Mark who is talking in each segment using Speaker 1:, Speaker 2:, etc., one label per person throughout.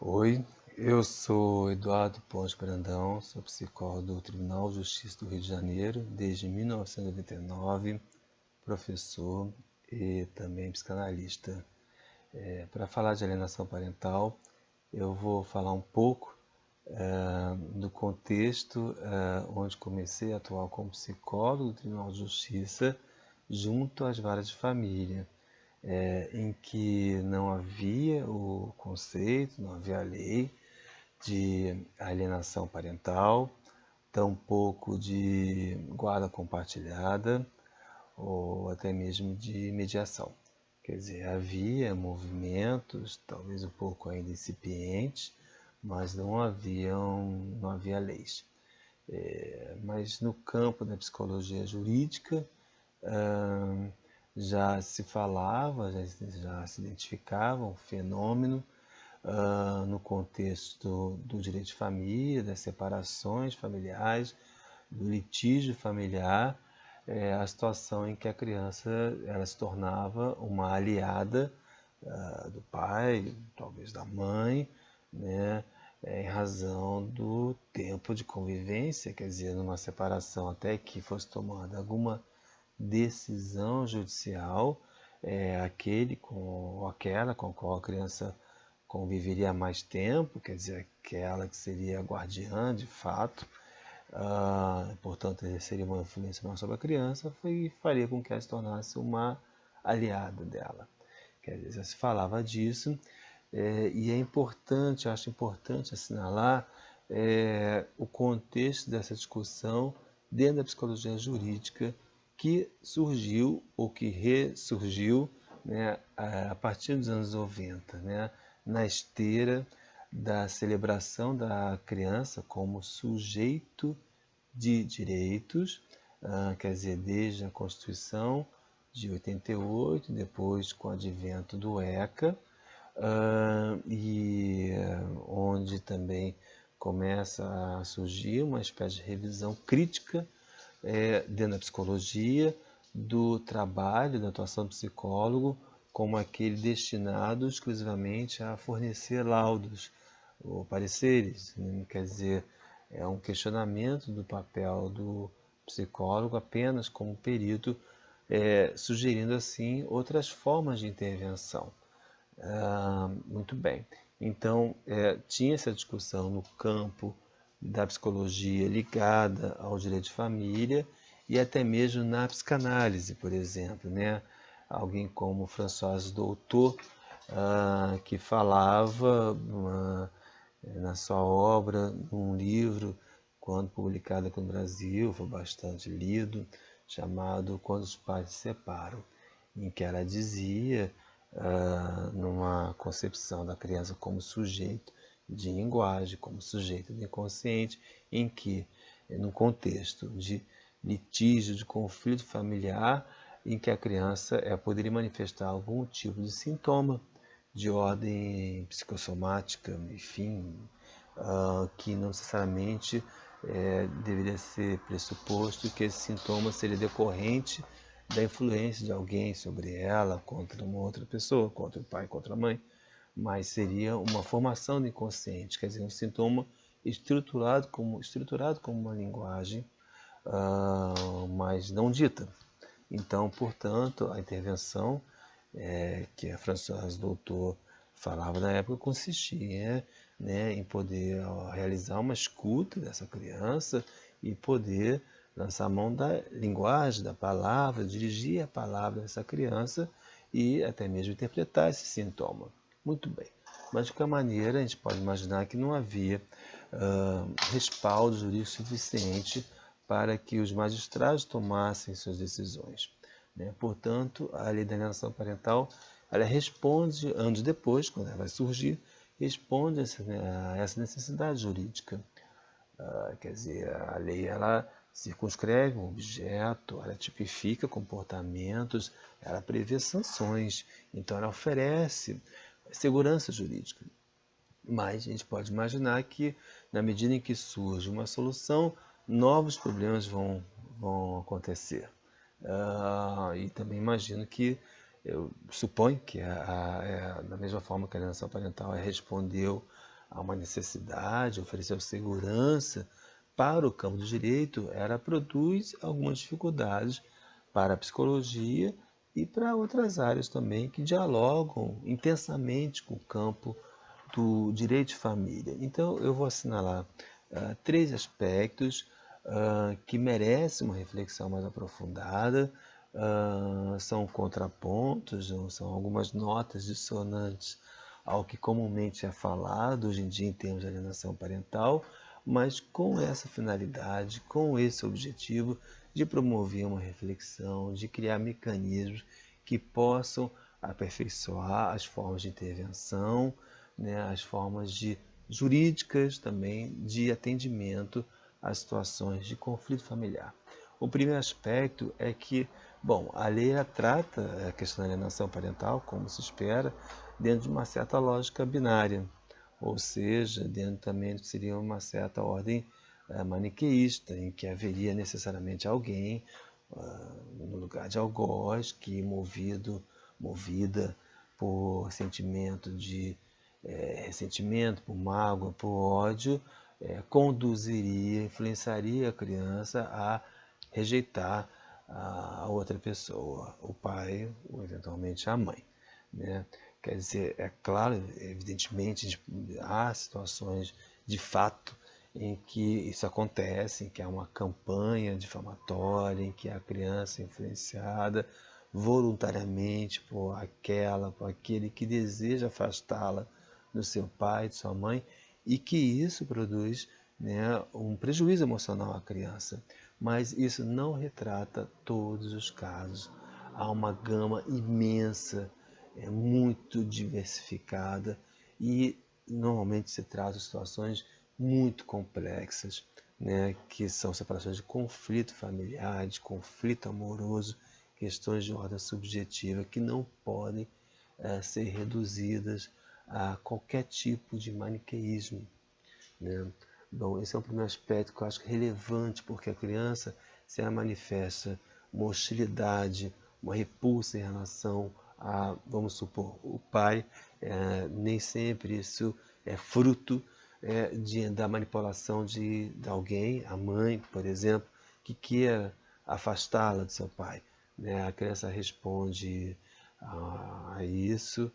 Speaker 1: Oi, eu sou Eduardo Pontes Brandão, sou psicólogo do Tribunal de Justiça do Rio de Janeiro desde 1999, professor e também psicanalista. Para falar de alienação parental, eu vou falar um pouco do contexto onde comecei a atuar como psicólogo do Tribunal de Justiça junto às varas de família, em que não havia o conceito, não havia a lei de alienação parental, tampouco de guarda compartilhada ou até mesmo de mediação. Quer dizer, havia movimentos, talvez um pouco ainda incipientes, mas não havia leis. Mas no campo da psicologia jurídica, já se falava, já se identificava um fenômeno no contexto do direito de família, das separações familiares, do litígio familiar, a situação em que a criança ela se tornava uma aliada do pai, talvez da mãe, né, em razão do tempo de convivência, quer dizer, numa separação até que fosse tomada alguma decisão judicial, aquele com ou aquela com a qual a criança conviveria mais tempo, quer dizer, aquela que seria a guardiã de fato, portanto exerceria uma influência maior sobre a criança, faria com que ela se tornasse uma aliada dela. Quer dizer, já se falava disso, e é importante, acho importante assinalar o contexto dessa discussão dentro da psicologia jurídica que surgiu ou que ressurgiu, né, a partir dos anos 90, né, na esteira da celebração da criança como sujeito de direitos, quer dizer, desde a Constituição de 88, depois com o advento do ECA, onde também começa a surgir uma espécie de revisão crítica dentro da psicologia do trabalho, da atuação do psicólogo como aquele destinado exclusivamente a fornecer laudos ou pareceres, né? Quer dizer, é um questionamento do papel do psicólogo apenas como perito, sugerindo assim outras formas de intervenção. Muito bem. Então, tinha essa discussão no campo da psicologia ligada ao direito de família e até mesmo na psicanálise, por exemplo, né? Alguém como François Doutor, que falava na sua obra, num livro, quando publicado aqui no Brasil, foi bastante lido, chamado Quando os Pais se Separam, em que ela dizia, numa concepção da criança como sujeito de linguagem, como sujeito do inconsciente, em que, no contexto de litígio, de conflito familiar, em que a criança poderia manifestar algum tipo de sintoma de ordem psicossomática, enfim, que não necessariamente deveria ser pressuposto que esse sintoma seria decorrente da influência de alguém sobre ela contra uma outra pessoa, contra o pai, contra a mãe, mas seria uma formação do inconsciente, quer dizer, um sintoma estruturado como uma linguagem, mas não dita. Então, portanto, a intervenção que a Françoise Doutor falava na época consistia, né, em poder realizar uma escuta dessa criança e poder lançar a mão da linguagem, da palavra, dirigir a palavra dessa criança e até mesmo interpretar esse sintoma. Muito bem. Mas de qualquer maneira, a gente pode imaginar que não havia respaldo jurídico suficiente para que os magistrados tomassem suas decisões, né? Portanto, a lei da alienação parental, ela responde, anos depois, quando ela vai surgir, responde a essa necessidade jurídica. Quer dizer, a lei ela circunscreve um objeto, ela tipifica comportamentos, ela prevê sanções, então ela oferece segurança jurídica. Mas a gente pode imaginar que, na medida em que surge uma solução, novos problemas vão acontecer. E também imagino que, eu suponho que da mesma forma que a alienação parental respondeu há uma necessidade, ofereceu segurança para o campo do direito, ela produz algumas dificuldades para a psicologia e para outras áreas também que dialogam intensamente com o campo do direito de família. Então, eu vou assinalar três aspectos que merecem uma reflexão mais aprofundada. São contrapontos, são algumas notas dissonantes ao que comumente é falado hoje em dia em termos de alienação parental, mas com essa finalidade, com esse objetivo de promover uma reflexão, de criar mecanismos que possam aperfeiçoar as formas de intervenção, né, as formas jurídicas também de atendimento às situações de conflito familiar. O primeiro aspecto é que, bom, a lei trata a questão da alienação parental, como se espera, dentro de uma certa lógica binária, ou seja, dentro também do que seria uma certa ordem maniqueísta, em que haveria necessariamente alguém no lugar de algoz que, movida por sentimento de ressentimento, por mágoa, por ódio, conduziria, influenciaria a criança a rejeitar a outra pessoa, o pai ou eventualmente a mãe, né? Quer dizer, é claro, evidentemente, há situações de fato em que isso acontece, em que há uma campanha difamatória, em que a criança é influenciada voluntariamente por aquele que deseja afastá-la do seu pai, de sua mãe, e que isso produz, né, um prejuízo emocional à criança. Mas isso não retrata todos os casos. Há uma gama imensa, muito diversificada e normalmente se trata de situações muito complexas, né, que são separações de conflito familiar, de conflito amoroso, questões de ordem subjetiva que não podem ser reduzidas a qualquer tipo de maniqueísmo, né? Bom, esse é o primeiro aspecto que eu acho relevante, porque a criança, se ela manifesta uma hostilidade, uma repulsa em relação a, vamos supor, o pai, nem sempre isso é fruto da manipulação de alguém, a mãe, por exemplo, que queira afastá-la do seu pai, né? A criança responde a isso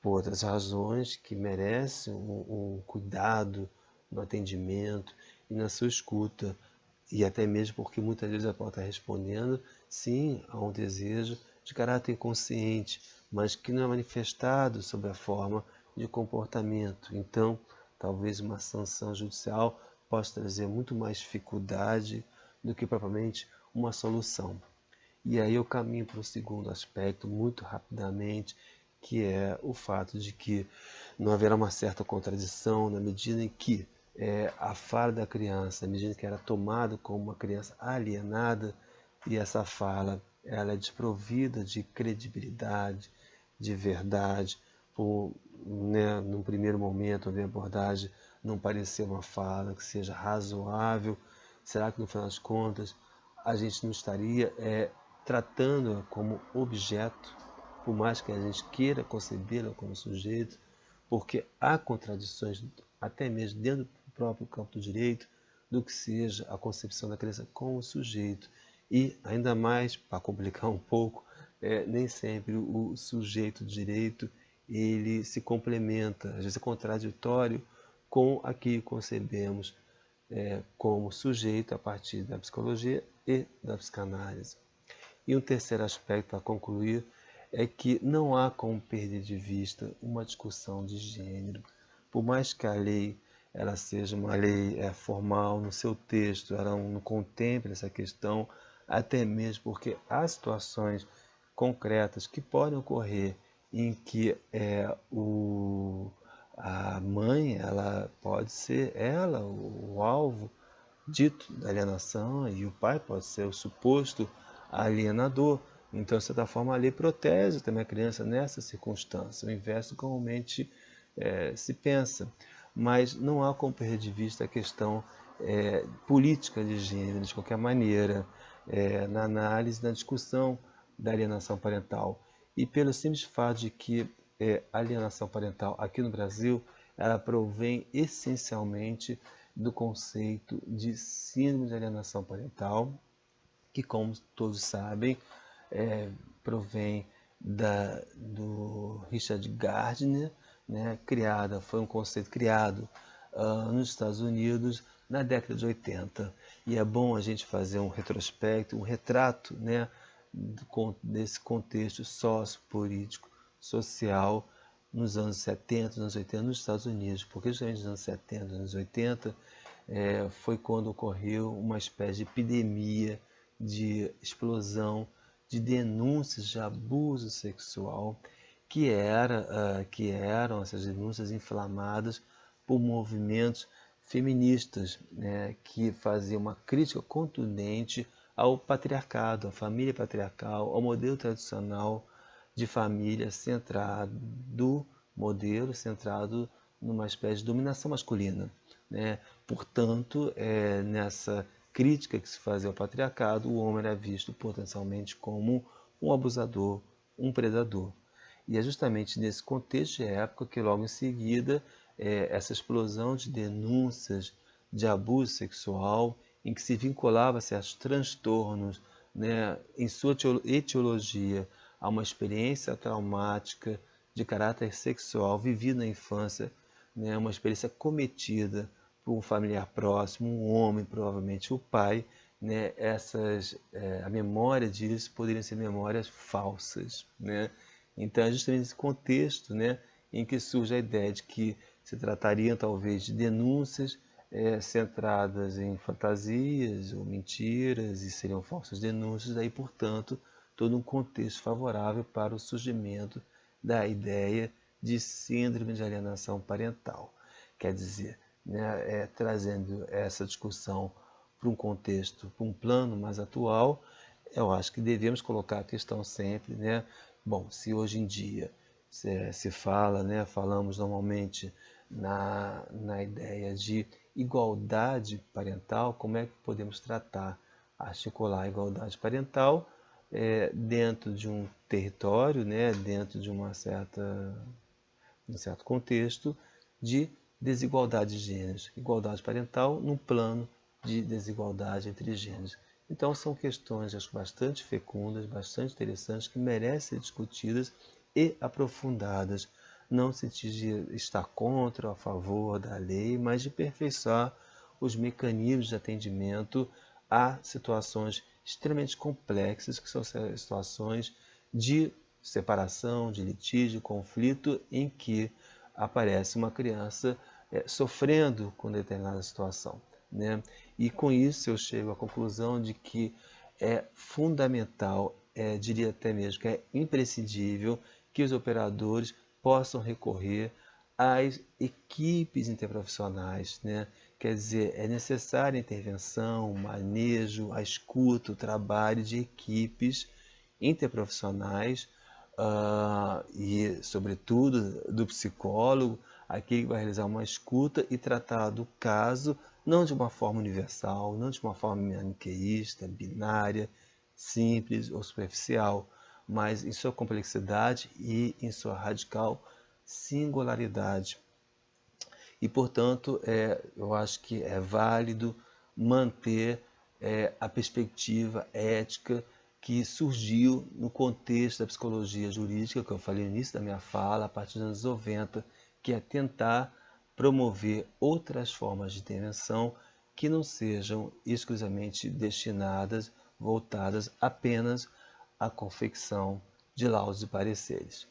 Speaker 1: por outras razões que merecem um cuidado no atendimento e na sua escuta. E até mesmo porque muitas vezes ela pode estar respondendo sim a um desejo de caráter inconsciente, mas que não é manifestado sob a forma de comportamento. Então, talvez uma sanção judicial possa trazer muito mais dificuldade do que propriamente uma solução. E aí eu caminho para o segundo aspecto, muito rapidamente, que é o fato de que não haverá uma certa contradição na medida em que a fala da criança, na medida que era tomada como uma criança alienada, e essa fala ela é desprovida de credibilidade, de verdade, por, né, num primeiro momento, a abordagem não parecer uma fala que seja razoável. Será que no final das contas a gente não estaria tratando-a como objeto, por mais que a gente queira concebê-la como sujeito, porque há contradições, até mesmo dentro do próprio campo do direito, do que seja a concepção da criança como sujeito. E, ainda mais, para complicar um pouco, nem sempre o sujeito de direito ele se complementa, às vezes é contraditório com aquilo que concebemos como sujeito a partir da psicologia e da psicanálise. E um terceiro aspecto para concluir é que não há como perder de vista uma discussão de gênero. Por mais que a lei ela seja uma lei formal no seu texto, ela não contemple essa questão, até mesmo porque há situações concretas que podem ocorrer em que a mãe ela pode ser o alvo dito da alienação e o pai pode ser o suposto alienador. Então, de certa forma, a lei protege também a criança nessa circunstância, o inverso comumente se pensa. Mas não há como perder de vista a questão política de gênero, de qualquer maneira, na análise, na discussão da alienação parental. E pelo simples fato de que a alienação parental aqui no Brasil ela provém essencialmente do conceito de síndrome de alienação parental, que, como todos sabem, provém do Richard Gardner, né? Foi um conceito criado nos Estados Unidos na década de 80. E é bom a gente fazer um retrospecto, um retrato, né, desse contexto sociopolítico, social, nos anos 70, nos anos 80, nos Estados Unidos, porque justamente nos anos 70, nos anos 80, foi quando ocorreu uma espécie de epidemia, de explosão, de denúncias de abuso sexual, que eram essas denúncias inflamadas por movimentos feministas, né, que faziam uma crítica contundente ao patriarcado, à família patriarcal, ao modelo tradicional de família centrado numa espécie de dominação masculina, né? Portanto, nessa crítica que se fazia ao patriarcado, o homem era visto potencialmente como um abusador, um predador. E é justamente nesse contexto de época que logo em seguida essa explosão de denúncias de abuso sexual, em que se vinculava certos transtornos, né, em sua etiologia, a uma experiência traumática de caráter sexual vivida na infância, né, uma experiência cometida por um familiar próximo, um homem, provavelmente o pai, né, a memória disso poderiam ser memórias falsas, né? Então é justamente nesse contexto, né, em que surge a ideia de que se trataria talvez de denúncias centradas em fantasias ou mentiras e seriam falsas denúncias, daí, portanto, todo um contexto favorável para o surgimento da ideia de síndrome de alienação parental. Quer dizer, né, trazendo essa discussão para um contexto, para um plano mais atual, eu acho que devemos colocar a questão sempre, né? Bom, se hoje em dia se fala, né, falamos normalmente na ideia de igualdade parental, como é que podemos tratar, articular a igualdade parental dentro de um território, né, dentro de um certo contexto de desigualdade de gêneros, igualdade parental num plano de desigualdade entre gêneros. Então são questões, acho, bastante fecundas, bastante interessantes, que merecem ser discutidas e aprofundadas. Não se diz de estar contra ou a favor da lei, mas de aperfeiçoar os mecanismos de atendimento a situações extremamente complexas, que são situações de separação, de litígio, conflito, em que aparece uma criança sofrendo com determinada situação, né? E com isso eu chego à conclusão de que é fundamental, diria até mesmo que é imprescindível, que os operadores possam recorrer às equipes interprofissionais, né? Quer dizer, é necessária a intervenção, o manejo, a escuta, o trabalho de equipes interprofissionais e, sobretudo, do psicólogo, aquele que vai realizar uma escuta e tratar do caso não de uma forma universal, não de uma forma maniqueísta, binária, simples ou superficial, mas em sua complexidade e em sua radical singularidade. E, portanto, eu acho que é válido manter a perspectiva ética que surgiu no contexto da psicologia jurídica, que eu falei no início da minha fala, a partir dos anos 90, que é tentar promover outras formas de intervenção que não sejam exclusivamente destinadas, voltadas apenas à confecção de laudos e pareceres.